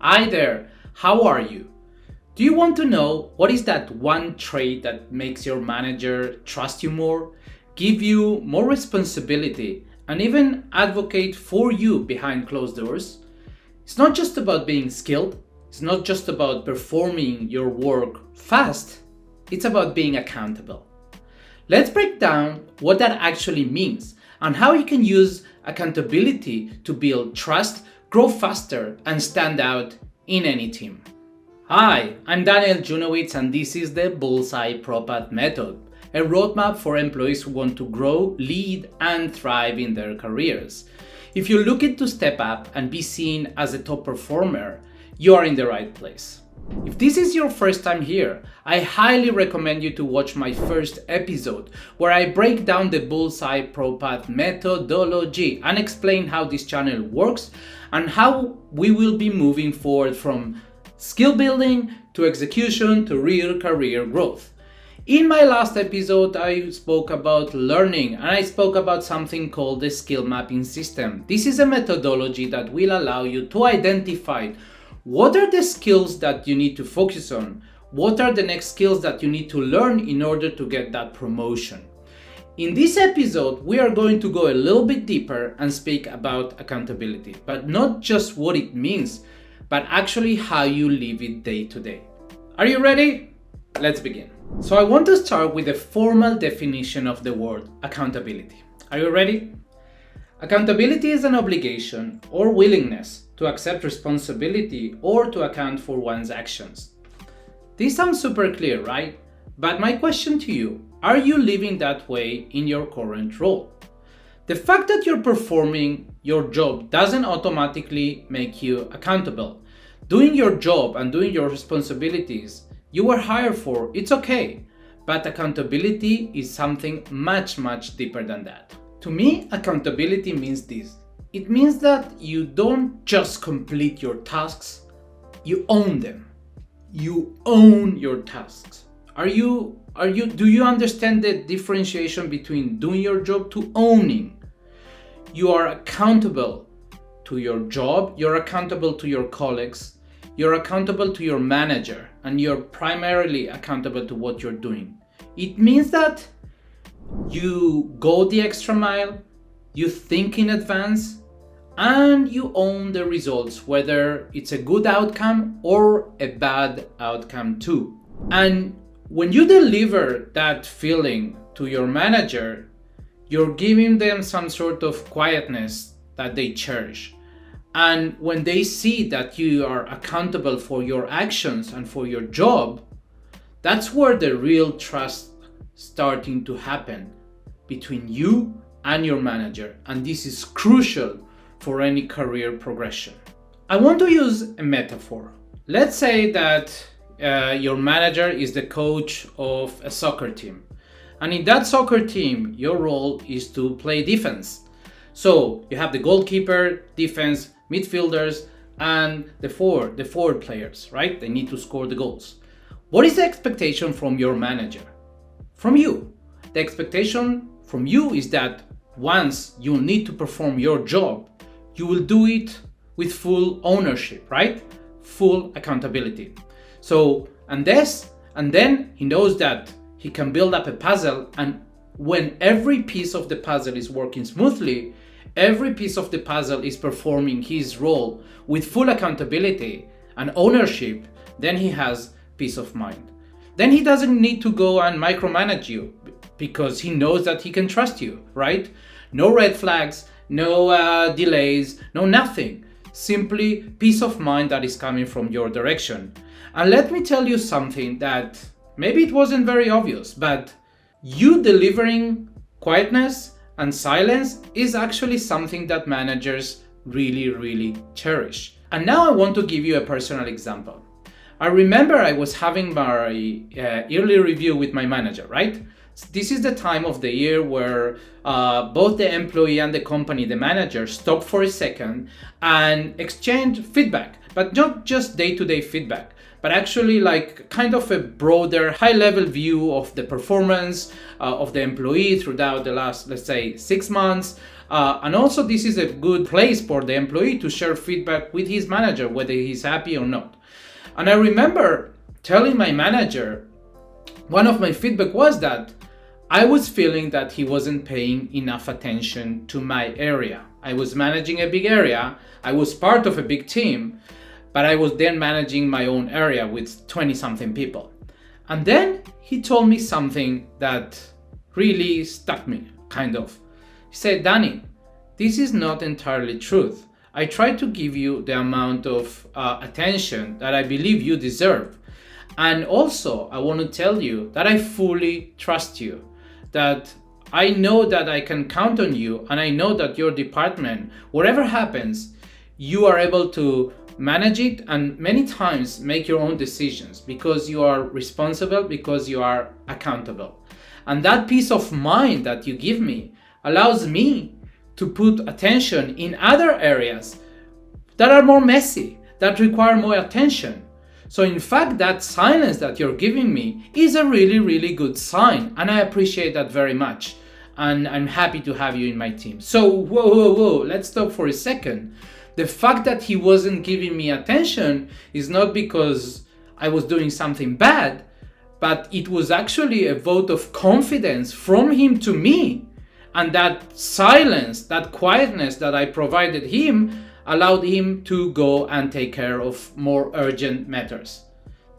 Hi there, how are you? Do you want to know what is that one trait that makes your manager trust you more, give you more responsibility, and even advocate for you behind closed doors? It's not just about being skilled, it's not just about performing your work fast, it's about being accountable. Let's break down what that actually means and how you can use accountability to build trust, grow faster, and stand out in any team. Hi, I'm Daniel Junowitz, and this is the Bullseye ProPath method, a roadmap for employees who want to grow, lead, and thrive in their careers. If you're looking to step up and be seen as a top performer, you are in the right place. If this is your first time here, I highly recommend you to watch my first episode where I break down the Bullseye ProPath methodology and explain how this channel works and how we will be moving forward from skill building to execution to real career growth. In my last episode, I spoke about learning and I spoke about something called the skill mapping system. This is a methodology that will allow you to identify what are the skills that you need to focus on, what are the next skills that you need to learn in order to get that promotion. In this episode, we are going to go a little bit deeper and speak about accountability, but not just what it means, but actually how you live it day to day. Are you ready? Let's begin. So I want to start with a formal definition of the word accountability. Are you ready? Accountability is an obligation or willingness to accept responsibility or to account for one's actions. This sounds super clear, right? But my question to you, are you living that way in your current role? The fact that you're performing your job doesn't automatically make you accountable. Doing your job and doing your responsibilities you were hired for, it's okay. But accountability is something much deeper than that. To me, accountability means this. It means that you don't just complete your tasks, you own them. You own your tasks. Do you understand the differentiation between doing your job to owning? You are accountable to your job, you're accountable to your colleagues, you're accountable to your manager, and you're primarily accountable to what you're doing. It means that you go the extra mile, you think in advance, and you own the results, whether it's a good outcome or a bad outcome too. And when you deliver that feeling to your manager, you're giving them some sort of quietness that they cherish. And when they see that you are accountable for your actions and for your job, that's where the real trust starting to happen between you and your manager. And this is crucial for any career progression. I want to use a metaphor. Let's say that your manager is the coach of a soccer team. And in that soccer team, your role is to play defense. So you have the goalkeeper, defense, midfielders, and the forward players, right? They need to score the goals. What is the expectation from your manager? From you. The expectation from you is that once you need to perform your job, you will do it with full ownership, right? Full accountability. So, and then he knows that he can build up a puzzle, and when every piece of the puzzle is working smoothly, every piece of the puzzle is performing his role with full accountability and ownership, then he has peace of mind. Then he doesn't need to go and micromanage you because he knows that he can trust you, right? No red flags, no delays, no nothing. Simply peace of mind that is coming from your direction. And let me tell you something that maybe it wasn't very obvious, but you delivering quietness and silence is actually something that managers really cherish. And now I want to give you a personal example. I remember I was having my yearly review with my manager, right? This is the time of the year where both the employee and the company, the manager, stop for a second and exchange feedback, but not just day-to-day feedback, but actually like kind of a broader, high-level view of the performance of the employee throughout the last, let's say, 6 months, And also, this is a good place for the employee to share feedback with his manager, whether he's happy or not. And I remember telling my manager, one of my feedback was that I was feeling that he wasn't paying enough attention to my area. I was managing a big area. I was part of a big team, but I was then managing my own area with 20 something people. And then he told me something that really stuck me, kind of. He said, Danny, this is not entirely truth. I try to give you the amount of attention that I believe you deserve. And also, I want to tell you that I fully trust you, that I know that I can count on you, and I know that your department, whatever happens, you are able to manage it and many times make your own decisions because you are responsible, because you are accountable. And that peace of mind that you give me allows me to put attention in other areas that are more messy, that require more attention. So in fact, that silence that you're giving me is a really, really good sign. And I appreciate that very much. And I'm happy to have you in my team. So whoa, let's stop for a second. The fact that he wasn't giving me attention is not because I was doing something bad, but it was actually a vote of confidence from him to me. And that silence, that quietness that I provided him allowed him to go and take care of more urgent matters.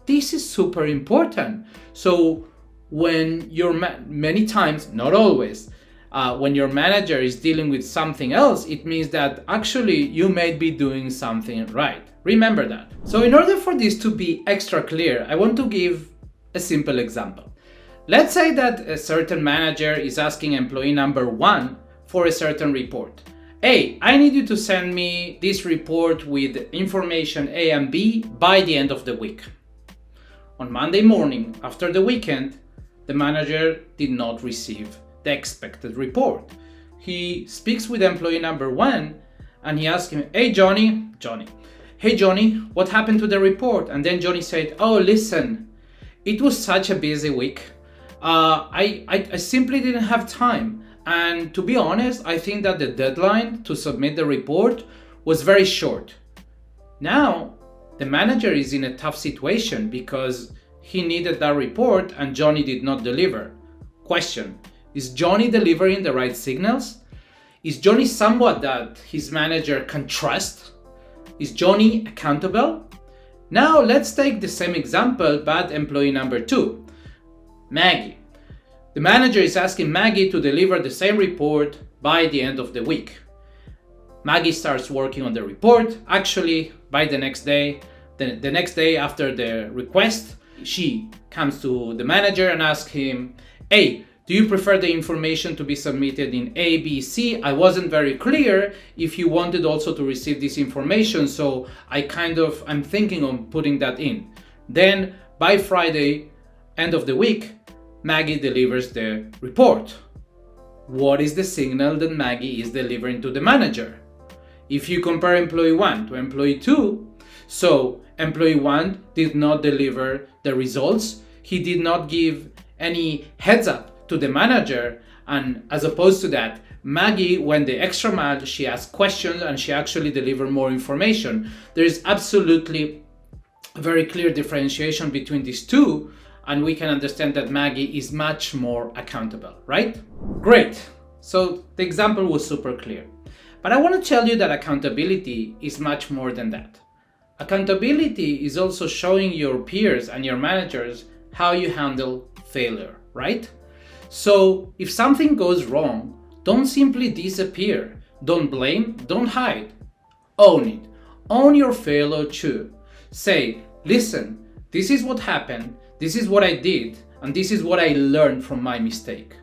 This is super important. So when you're many times, not always, when your manager is dealing with something else, it means that actually you may be doing something right. Remember that. So in order for this to be extra clear, I want to give a simple example. Let's say that a certain manager is asking employee number 1 for a certain report. Hey, I need you to send me this report with information A and B by the end of the week. On Monday morning, after the weekend, the manager did not receive the expected report. He speaks with employee number 1 and he asks him, hey Johnny, what happened to the report? And then Johnny said, oh, listen, it was such a busy week. I simply didn't have time. And to be honest, I think that the deadline to submit the report was very short. Now, the manager is in a tough situation because he needed that report and Johnny did not deliver. Question, is Johnny delivering the right signals? Is Johnny someone that his manager can trust? Is Johnny accountable? Now, let's take the same example, but employee number 2, Maggie. The manager is asking Maggie to deliver the same report by the end of the week. Maggie starts working on the report. Actually, by the next day, the next day after the request, she comes to the manager and asks him, hey, do you prefer the information to be submitted in A, B, C? I wasn't very clear if you wanted also to receive this information, so I'm thinking of putting that in. Then by Friday, end of the week, Maggie delivers the report. What is the signal that Maggie is delivering to the manager? If you compare employee 1 to employee 2, so employee 1 did not deliver the results, he did not give any heads up to the manager, and as opposed to that, Maggie went the extra mile, she asked questions and she actually delivered more information. There is absolutely a very clear differentiation between these two, and we can understand that Maggie is much more accountable, right? Great. So the example was super clear. But I want to tell you that accountability is much more than that. Accountability is also showing your peers and your managers how you handle failure, right? So if something goes wrong, don't simply disappear. Don't blame, don't hide. Own it. Own your failure too. Say, listen, this is what happened, this is what I did, and this is what I learned from my mistake.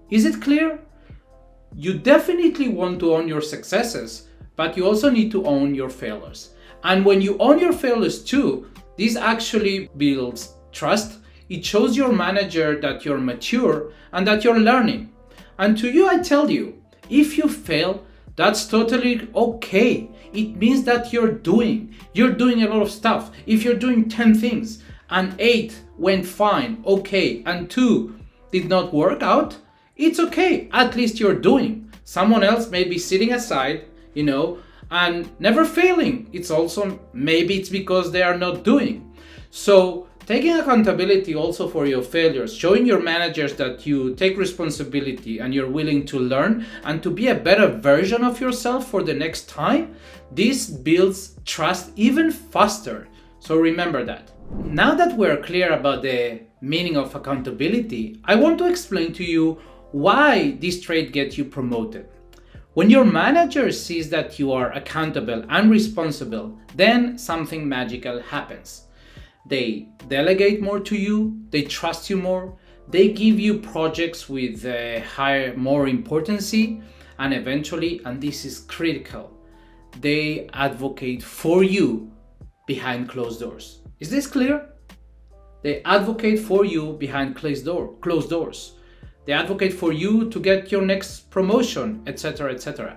Is it clear? You definitely want to own your successes, but you also need to own your failures. And when you own your failures too, this actually builds trust. It shows your manager that you're mature and that you're learning. And to you, I tell you, if you fail, that's totally okay. It means that you're doing a lot of stuff. If you're doing 10 things and 8 went fine, okay, and 2 did not work out, it's okay. At least you're doing. Someone else may be sitting aside, and never failing. It's also, maybe it's because they are not doing. So taking accountability also for your failures, showing your managers that you take responsibility and you're willing to learn and to be a better version of yourself for the next time, this builds trust even faster. So remember that. Now that we're clear about the meaning of accountability, I want to explain to you why this trait gets you promoted. When your manager sees that you are accountable and responsible, then something magical happens. They delegate more to you, they trust you more, they give you projects with more importance, and eventually, and this is critical, they advocate for you behind closed doors. Is this clear? They advocate for you behind closed doors. They advocate for you to get your next promotion, etc., etc.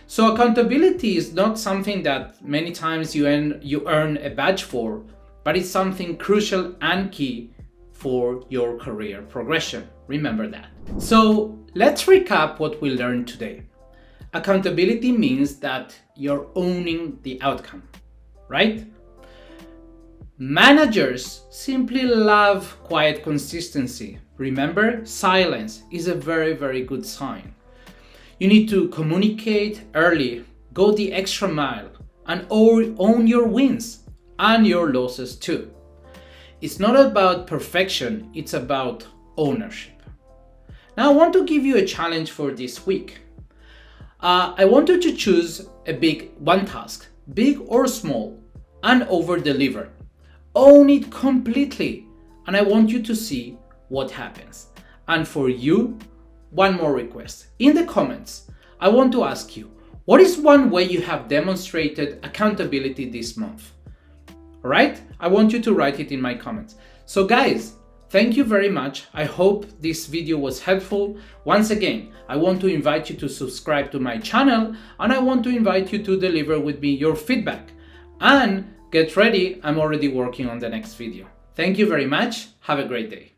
So accountability is not something that many times you earn a badge for, but it's something crucial and key for your career progression. Remember that. So let's recap what we learned today. Accountability means that you're owning the outcome, right? Managers simply love quiet consistency. Remember, silence is a very, very good sign. You need to communicate early, go the extra mile, and own your wins and your losses too. It's not about perfection, it's about ownership. Now I want to give you a challenge for this week. I want you to choose one task, big or small, and over-deliver. Own it completely, and I want you to see what happens. And for you, one more request. In the comments, I want to ask you, what is one way you have demonstrated accountability this month? All right? I want you to write it in my comments. So guys, thank you very much. I hope this video was helpful. Once again, I want to invite you to subscribe to my channel, and I want to invite you to deliver with me your feedback. And get ready, I'm already working on the next video. Thank you very much. Have a great day.